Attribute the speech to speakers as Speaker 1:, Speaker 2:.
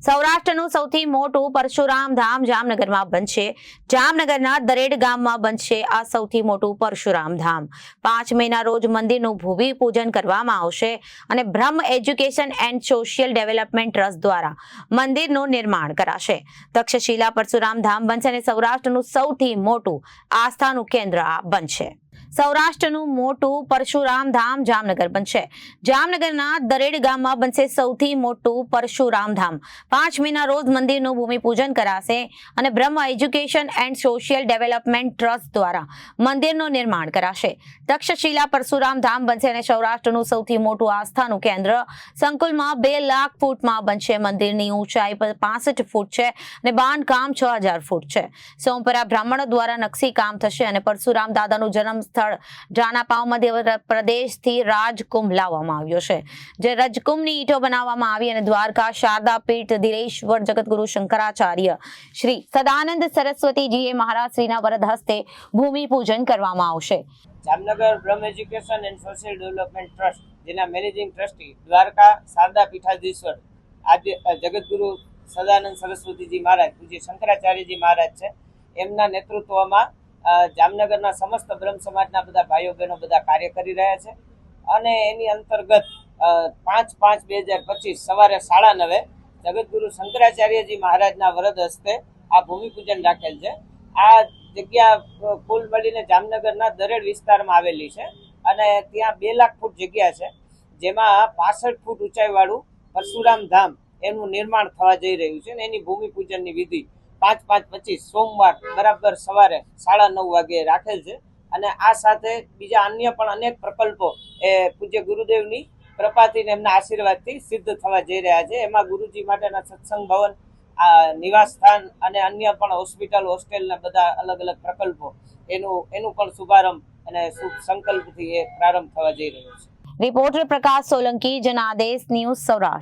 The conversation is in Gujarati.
Speaker 1: સૌરાષ્ટ્રનું સૌથી મોટું પરશુરામ ધામ જામનગરમાં બનશે. જામનગરના દરેડ ગામમાં બનશે આ સૌથી મોટું પરશુરામ ધામ. 5 મેના રોજ મંદિરનું ભૂમિપૂજન કરવામાં આવશે અને બ્રહ્મ education and social development trust દ્વારા મંદિરનું નિર્માણ કરાશે. તક્ષશિલા પરશુરામ ધામ બનશે અને સૌરાષ્ટ્રનું સૌથી મોટું આસ્થાનું કેન્દ્ર આ બનશે. સૌરાષ્ટ્રનું મોટું પરશુરામ ધામ જામનગર બનશે. જામનગરના દરેડ ગામમાં બનશે સૌથી મોટું પરશુરામ ધામ. 5 મેના રોજ મંદિરનું ભૂમિપૂજન કરાશે અને બ્રહ્મ education and social development trust દ્વારા મંદિરનું નિર્માણ કરાશે. તક્ષશિલા પરશુરામ ધામ બનશે અને સૌરાષ્ટ્રનું સૌથી મોટું આસ્થાનું કેન્દ્ર. સંકુલમાં 2 લાખ ફૂટમાં બનશે. મંદિરની ઊંચાઈ 65 ફૂટ છે અને બાંધકામ 6000 ફૂટ છે. સોમપરા બ્રાહ્મણો દ્વારા નકશી કામ થશે અને પરશુરામ દાદાનું જન્મ સ્થળ જાનાપાવ મધ્ય પ્રદેશથી રાજકુંભ લાવવામાં આવ્યો છે, જે રજકુંભની ઈંટો બનાવવામાં આવી અને દ્વારકા શારદા પીઠ ધીરેશ્વર જગતગુરુ શંકરાચાર્ય શ્રી સદાનંદ સરસ્વતીજીએ મહારાજ શ્રીના વરદ હસ્તે ભૂમિપૂજન કરવામાં આવશે.
Speaker 2: જામનગર બ્રહ્મ education and social development trust, જેના મેનેજિંગ ટ્રસ્ટી દ્વારકા શારદા પીઠાધીશ્વર આદ્ય જગતગુરુ સદાનંદ સરસ્વતીજી મહારાજ પૂજ્ય શંકરાચાર્યજી મહારાજ છે, એમના નેતૃત્વમાં જામનગરના સમસ્ત બ્રહ્મ સમાજના બધા ભાઈઓ બહેનો બધા કાર્ય કરી રહ્યા છે. અને એની અંતર્ગત 5/5/2025 સવારે 9:30 જગતગુરુ શંકરાચાર્યજી મહારાજના વરદ હસ્તે આ ભૂમિપૂજન રાખેલ છે. આ જગ્યા કુલ મળીને જામનગરના દરેડ વિસ્તારમાં આવેલી છે અને ત્યાં 2 લાખ ફૂટ જગ્યા છે, જેમાં 65 ફૂટ ઊંચાઈવાળું પરશુરામ ધામ એનું નિર્માણ થવા જઈ રહ્યું છે. અને એની ભૂમિપૂજનની વિધિ 5/5/25 સોમવાર બરાબર સવારે 9:30 વાગે રાખેલ છે. અને આ સાથે બીજા અન્ય પણ અનેક પ્રકલ્પો એ પૂજ્ય ગુરુદેવની કૃપાથી એમના આશીર્વાદથી સિદ્ધ થવા જઈ રહ્યા છે. એમાં ગુરુજી માટેના સત્સંગ ભવન, નિવાસ સ્થાન અને અન્ય પણ હોસ્પિટલ, હોસ્ટેલના બધા અલગ અલગ પ્રકલ્પો એનું પણ શુભારંભ અને શુભ સંકલ્પથી એ પ્રારંભ થવા જઈ રહ્યો છે.
Speaker 1: રિપોર્ટર પ્રકાશ સોલંકી, જનાદેશ ન્યૂઝ, સૌરાષ્ટ્ર.